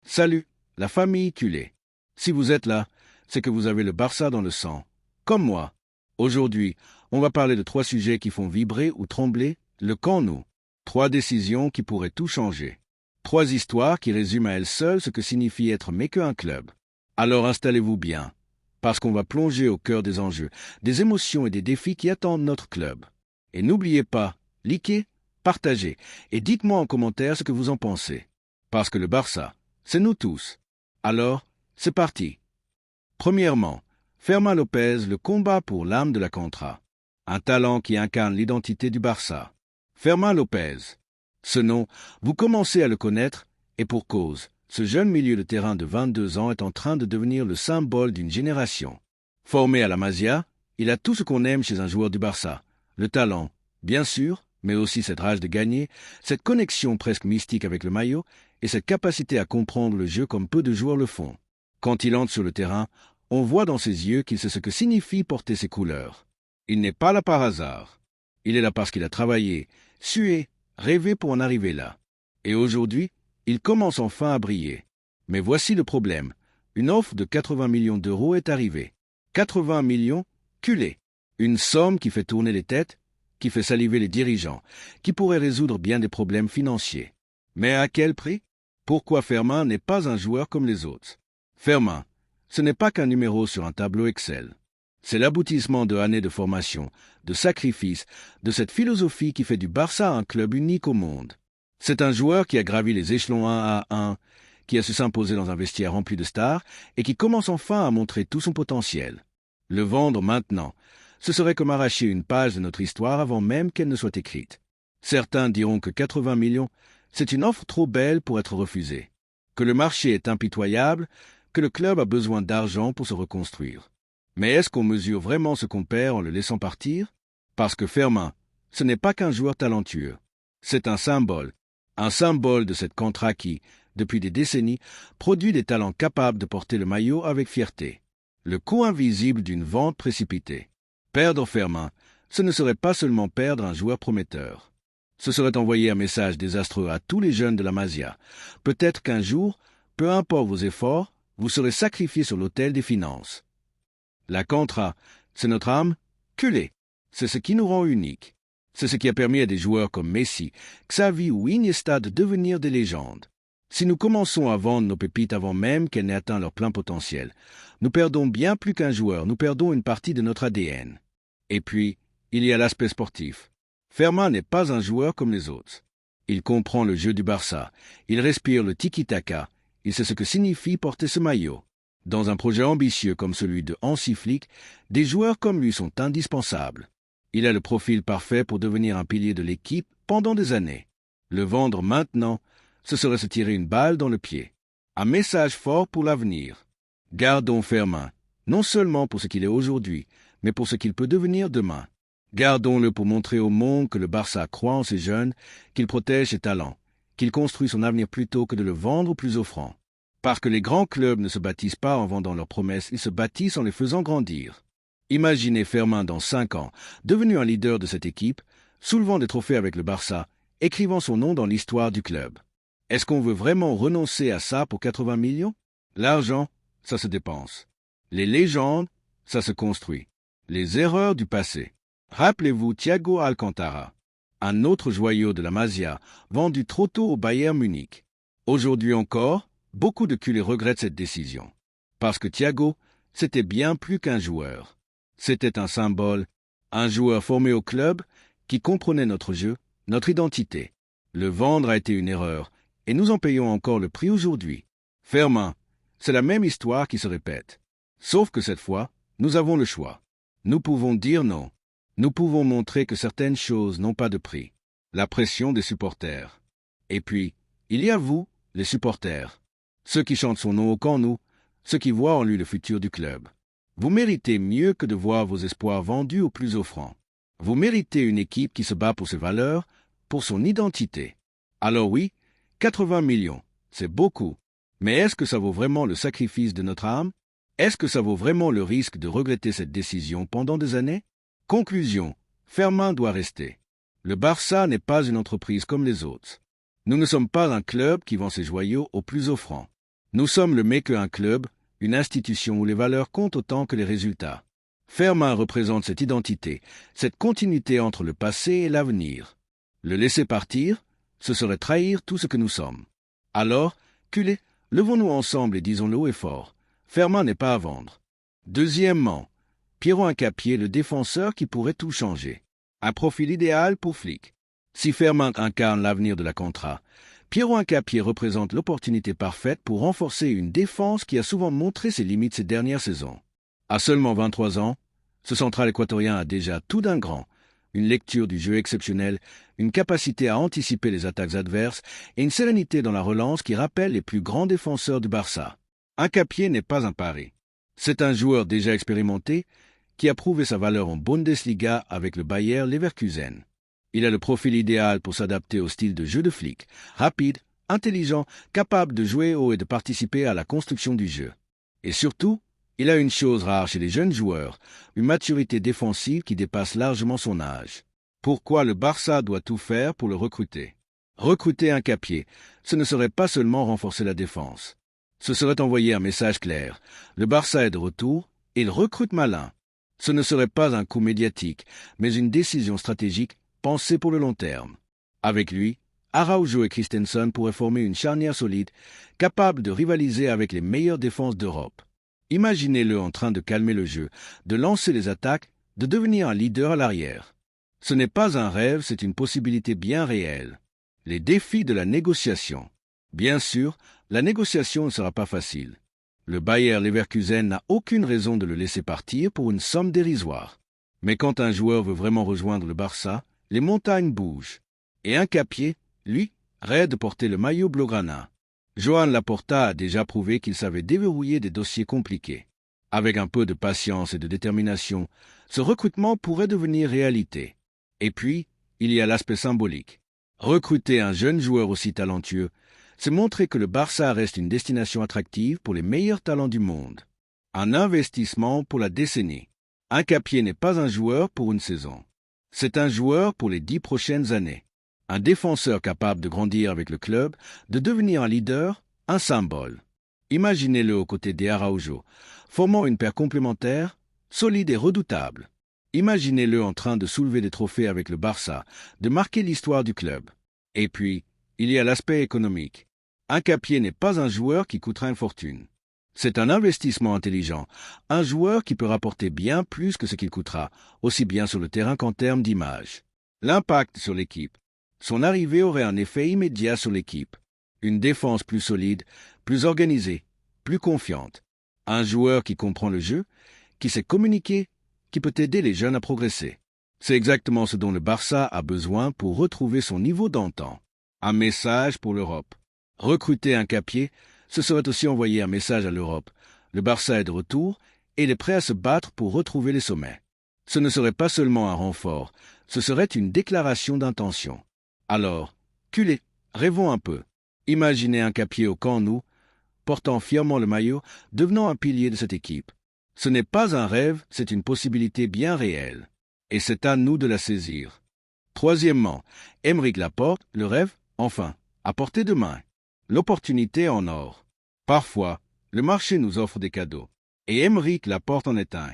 Salut, la famille culée. Si vous êtes là, c'est que vous avez le Barça dans le sang. Comme moi. Aujourd'hui, on va parler de 3 sujets qui font vibrer ou trembler le camp nous. 3 décisions qui pourraient tout changer. 3 histoires qui résument à elles seules ce que signifie être mais qu'un club. Alors installez-vous bien, parce qu'on va plonger au cœur des enjeux, des émotions et des défis qui attendent notre club. Et n'oubliez pas, likez, partagez et dites-moi en commentaire ce que vous en pensez. Parce que le Barça, c'est nous tous. Alors, c'est parti. Premièrement, Fermín López, le combat pour l'âme de la Contra. Un talent qui incarne l'identité du Barça. Fermín López. Ce nom, vous commencez à le connaître, et pour cause. Ce jeune milieu de terrain de 22 ans est en train de devenir le symbole d'une génération. Formé à la Masia, il a tout ce qu'on aime chez un joueur du Barça. Le talent, bien sûr, mais aussi cette rage de gagner, cette connexion presque mystique avec le maillot et cette capacité à comprendre le jeu comme peu de joueurs le font. Quand il entre sur le terrain, on voit dans ses yeux qu'il sait ce que signifie porter ses couleurs. Il n'est pas là par hasard. Il est là parce qu'il a travaillé, sué, rêvé pour en arriver là. Et aujourd'hui, il commence enfin à briller. Mais voici le problème. Une offre de 80 millions d'euros est arrivée. 80 millions, culés. Une somme qui fait tourner les têtes, qui fait saliver les dirigeants, qui pourrait résoudre bien des problèmes financiers. Mais à quel prix? Pourquoi Fermín n'est pas un joueur comme les autres? Fermín, ce n'est pas qu'un numéro sur un tableau Excel. C'est l'aboutissement de années de formation, de sacrifices, de cette philosophie qui fait du Barça un club unique au monde. C'est un joueur qui a gravi les échelons 1 à 1, qui a su s'imposer dans un vestiaire rempli de stars et qui commence enfin à montrer tout son potentiel. Le vendre maintenant, ce serait comme arracher une page de notre histoire avant même qu'elle ne soit écrite. Certains diront que 80 millions, c'est une offre trop belle pour être refusée, que le marché est impitoyable, que le club a besoin d'argent pour se reconstruire. Mais est-ce qu'on mesure vraiment ce qu'on perd en le laissant partir? Parce que Fermín, ce n'est pas qu'un joueur talentueux. C'est un symbole de cette Contra qui, depuis des décennies, produit des talents capables de porter le maillot avec fierté. Le coût invisible d'une vente précipitée. Perdre Fermín, ce ne serait pas seulement perdre un joueur prometteur. Ce serait envoyer un message désastreux à tous les jeunes de la Masia. Peut-être qu'un jour, peu importe vos efforts, vous serez sacrifiés sur l'autel des finances. La Contra, c'est notre âme culée. C'est ce qui nous rend uniques. C'est ce qui a permis à des joueurs comme Messi, Xavi ou Iniesta de devenir des légendes. Si nous commençons à vendre nos pépites avant même qu'elles n'aient atteint leur plein potentiel, nous perdons bien plus qu'un joueur, nous perdons une partie de notre ADN. Et puis, il y a l'aspect sportif. Fermín n'est pas un joueur comme les autres. Il comprend le jeu du Barça, il respire le tiki-taka, il sait ce que signifie porter ce maillot. Dans un projet ambitieux comme celui de Hansi Flick, des joueurs comme lui sont indispensables. Il a le profil parfait pour devenir un pilier de l'équipe pendant des années. Le vendre maintenant, ce serait se tirer une balle dans le pied. Un message fort pour l'avenir. Gardons Fermín, non seulement pour ce qu'il est aujourd'hui, mais pour ce qu'il peut devenir demain. Gardons-le pour montrer au monde que le Barça croit en ses jeunes, qu'il protège ses talents, qu'il construit son avenir plutôt que de le vendre au plus offrant. Parce que les grands clubs ne se bâtissent pas en vendant leurs promesses, ils se bâtissent en les faisant grandir. Imaginez Fermín dans 5 ans, devenu un leader de cette équipe, soulevant des trophées avec le Barça, écrivant son nom dans l'histoire du club. Est-ce qu'on veut vraiment renoncer à ça pour 80 millions? L'argent, ça se dépense. Les légendes, ça se construit. Les erreurs du passé. Rappelez-vous Thiago Alcantara, un autre joyau de la Masia, vendu trop tôt au Bayern Munich. Aujourd'hui encore, beaucoup de culés regrettent cette décision. Parce que Thiago, c'était bien plus qu'un joueur. C'était un symbole, un joueur formé au club qui comprenait notre jeu, notre identité. Le vendre a été une erreur, et nous en payons encore le prix aujourd'hui. Fermín, c'est la même histoire qui se répète. Sauf que cette fois, nous avons le choix. Nous pouvons dire non. Nous pouvons montrer que certaines choses n'ont pas de prix. La pression des supporters. Et puis, il y a vous, les supporters. Ceux qui chantent son nom au camp nous, ceux qui voient en lui le futur du club. Vous méritez mieux que de voir vos espoirs vendus au plus offrant. Vous méritez une équipe qui se bat pour ses valeurs, pour son identité. Alors oui, 80 millions, c'est beaucoup. Mais est-ce que ça vaut vraiment le sacrifice de notre âme? Est-ce que ça vaut vraiment le risque de regretter cette décision pendant des années? Conclusion, Fermín doit rester. Le Barça n'est pas une entreprise comme les autres. Nous ne sommes pas un club qui vend ses joyaux au plus offrant. Nous sommes le mais qu'un club, une institution où les valeurs comptent autant que les résultats. Fermin représente cette identité, cette continuité entre le passé et l'avenir. Le laisser partir, ce serait trahir tout ce que nous sommes. Alors, culé, levons-nous ensemble et disons-le haut et fort. Fermin n'est pas à vendre. Deuxièmement, Pierrot Hincapié, le défenseur qui pourrait tout changer. Un profil idéal pour Flick. Si Fermin incarne l'avenir de la Contra, Pierrot Hincapié représente l'opportunité parfaite pour renforcer une défense qui a souvent montré ses limites ces dernières saisons. À seulement 23 ans, ce central équatorien a déjà tout d'un grand, une lecture du jeu exceptionnelle, une capacité à anticiper les attaques adverses et une sérénité dans la relance qui rappelle les plus grands défenseurs du Barça. Hincapié n'est pas un pari. C'est un joueur déjà expérimenté qui a prouvé sa valeur en Bundesliga avec le Bayer Leverkusen. Il a le profil idéal pour s'adapter au style de jeu de Flick, rapide, intelligent, capable de jouer haut et de participer à la construction du jeu. Et surtout, il a une chose rare chez les jeunes joueurs, une maturité défensive qui dépasse largement son âge. Pourquoi le Barça doit tout faire pour le recruter? Recruter Hincapié, ce ne serait pas seulement renforcer la défense. Ce serait envoyer un message clair. Le Barça est de retour et il recrute malin. Ce ne serait pas un coup médiatique, mais une décision stratégique pensée pour le long terme. Avec lui, Araujo et Christensen pourraient former une charnière solide, capable de rivaliser avec les meilleures défenses d'Europe. Imaginez-le en train de calmer le jeu, de lancer les attaques, de devenir un leader à l'arrière. Ce n'est pas un rêve, c'est une possibilité bien réelle. Les défis de la négociation. Bien sûr, la négociation ne sera pas facile. Le Bayer Leverkusen n'a aucune raison de le laisser partir pour une somme dérisoire. Mais quand un joueur veut vraiment rejoindre le Barça, les montagnes bougent. Et Hincapié, lui, rêve de porter le maillot blaugrana. Joan Laporta a déjà prouvé qu'il savait déverrouiller des dossiers compliqués. Avec un peu de patience et de détermination, ce recrutement pourrait devenir réalité. Et puis, il y a l'aspect symbolique. Recruter un jeune joueur aussi talentueux, c'est montrer que le Barça reste une destination attractive pour les meilleurs talents du monde. Un investissement pour la décennie. Hincapié n'est pas un joueur pour une saison. C'est un joueur pour les 10 prochaines années. Un défenseur capable de grandir avec le club, de devenir un leader, un symbole. Imaginez-le aux côtés des Araujo, formant une paire complémentaire, solide et redoutable. Imaginez-le en train de soulever des trophées avec le Barça, de marquer l'histoire du club. Et puis, il y a l'aspect économique. Hincapié n'est pas un joueur qui coûtera une fortune. C'est un investissement intelligent, un joueur qui peut rapporter bien plus que ce qu'il coûtera, aussi bien sur le terrain qu'en termes d'image. L'impact sur l'équipe. Son arrivée aurait un effet immédiat sur l'équipe. Une défense plus solide, plus organisée, plus confiante. Un joueur qui comprend le jeu, qui sait communiquer, qui peut aider les jeunes à progresser. C'est exactement ce dont le Barça a besoin pour retrouver son niveau d'antan. Un message pour l'Europe. Recruter Hincapié, ce serait aussi envoyer un message à l'Europe. Le Barça est de retour et il est prêt à se battre pour retrouver les sommets. Ce ne serait pas seulement un renfort, ce serait une déclaration d'intention. Alors, culé, rêvons un peu. Imaginez Hincapié au Camp Nou, portant fièrement le maillot, devenant un pilier de cette équipe. Ce n'est pas un rêve, c'est une possibilité bien réelle. Et c'est à nous de la saisir. Troisièmement, Aymeric Laporte, le rêve, enfin, à portée de main. L'opportunité en or. Parfois, le marché nous offre des cadeaux. Et Aymeric Laporte en est un.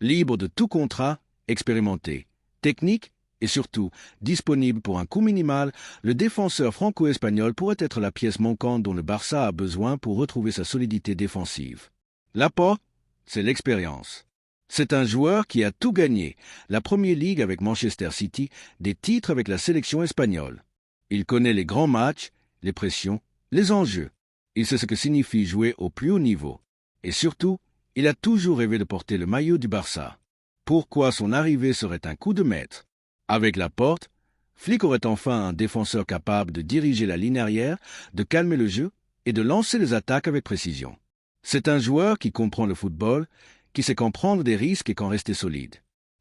Libre de tout contrat, expérimenté, technique et surtout disponible pour un coût minimal, le défenseur franco-espagnol pourrait être la pièce manquante dont le Barça a besoin pour retrouver sa solidité défensive. Laporte, c'est l'expérience. C'est un joueur qui a tout gagné, la Premier League avec Manchester City, des titres avec la sélection espagnole. Il connaît les grands matchs, les pressions, les enjeux. Il sait ce que signifie jouer au plus haut niveau. Et surtout, il a toujours rêvé de porter le maillot du Barça. Pourquoi son arrivée serait un coup de maître? Avec Laporte, Flick aurait enfin un défenseur capable de diriger la ligne arrière, de calmer le jeu et de lancer les attaques avec précision. C'est un joueur qui comprend le football, qui sait quand prendre des risques et quand rester solide.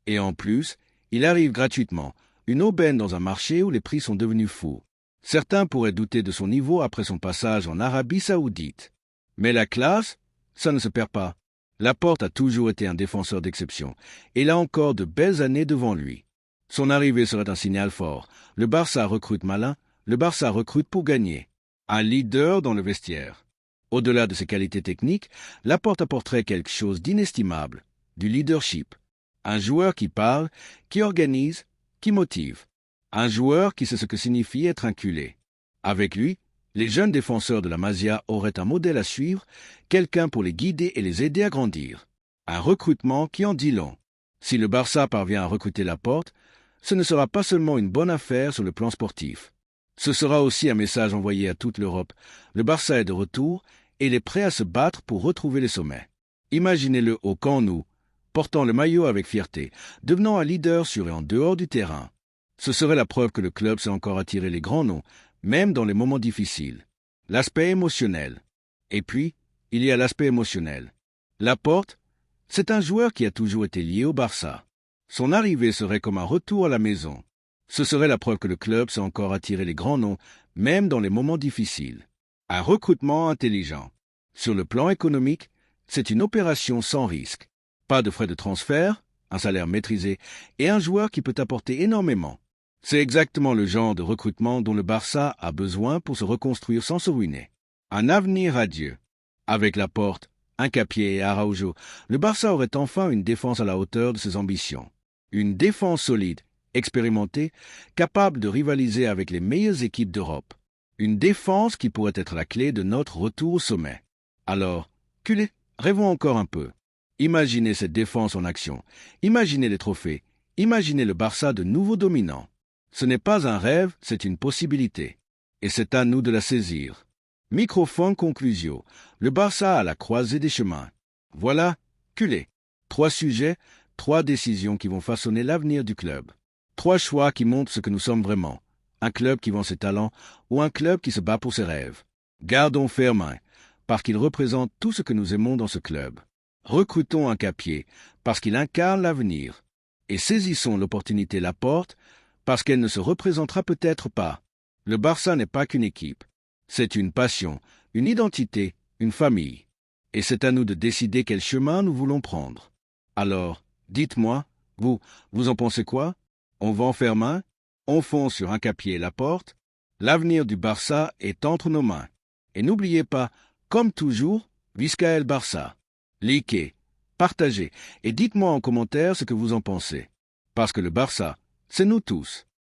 Et en plus, il arrive gratuitement, une aubaine dans un marché où les prix sont devenus fous. Certains pourraient douter de son niveau après son passage en Arabie Saoudite. Mais la classe, ça ne se perd pas. Laporte a toujours été un défenseur d'exception, et il a encore de belles années devant lui. Son arrivée serait un signal fort. Le Barça recrute malin, le Barça recrute pour gagner. Un leader dans le vestiaire. Au-delà de ses qualités techniques, Laporte apporterait quelque chose d'inestimable, du leadership. Un joueur qui parle, qui organise, qui motive. Un joueur qui sait ce que signifie être un culé. Avec lui, les jeunes défenseurs de la Masia auraient un modèle à suivre, quelqu'un pour les guider et les aider à grandir. Un recrutement qui en dit long. Si le Barça parvient à recruter Laporte, ce ne sera pas seulement une bonne affaire sur le plan sportif. Ce sera aussi un message envoyé à toute l'Europe. Le Barça est de retour et il est prêt à se battre pour retrouver les sommets. Imaginez-le au Camp Nou, portant le maillot avec fierté, devenant un leader sur et en dehors du terrain. Ce serait la preuve que le club sait encore attirer les grands noms, même dans les moments difficiles. L'aspect émotionnel. Et puis, il y a l'aspect émotionnel. Laporte, c'est un joueur qui a toujours été lié au Barça. Son arrivée serait comme un retour à la maison. Ce serait la preuve que le club sait encore attirer les grands noms, même dans les moments difficiles. Un recrutement intelligent. Sur le plan économique, c'est une opération sans risque. Pas de frais de transfert, un salaire maîtrisé et un joueur qui peut apporter énormément. C'est exactement le genre de recrutement dont le Barça a besoin pour se reconstruire sans se ruiner. Un avenir radieux. Avec Laporte, Hincapié et Araujo, le Barça aurait enfin une défense à la hauteur de ses ambitions. Une défense solide, expérimentée, capable de rivaliser avec les meilleures équipes d'Europe. Une défense qui pourrait être la clé de notre retour au sommet. Alors, culé, rêvons encore un peu. Imaginez cette défense en action. Imaginez les trophées. Imaginez le Barça de nouveau dominant. Ce n'est pas un rêve, c'est une possibilité. Et c'est à nous de la saisir. Microphone conclusio. Le Barça à la croisée des chemins. Voilà, culé. 3 sujets, 3 décisions qui vont façonner l'avenir du club. 3 choix qui montrent ce que nous sommes vraiment. Un club qui vend ses talents ou un club qui se bat pour ses rêves. Gardons Fermin, parce qu'il représente tout ce que nous aimons dans ce club. Recrutons Hincapié, parce qu'il incarne l'avenir. Et saisissons l'opportunité Laporte, parce qu'elle ne se représentera peut-être pas. Le Barça n'est pas qu'une équipe. C'est une passion, une identité, une famille. Et c'est à nous de décider quel chemin nous voulons prendre. Alors, dites-moi, vous en pensez quoi? On vend Fermin? On fonce sur Hincapié et Laporte? L'avenir du Barça est entre nos mains. Et n'oubliez pas, comme toujours, Visca el Barça. Likez, partagez et dites-moi en commentaire ce que vous en pensez. Parce que le Barça, c'est nous tous.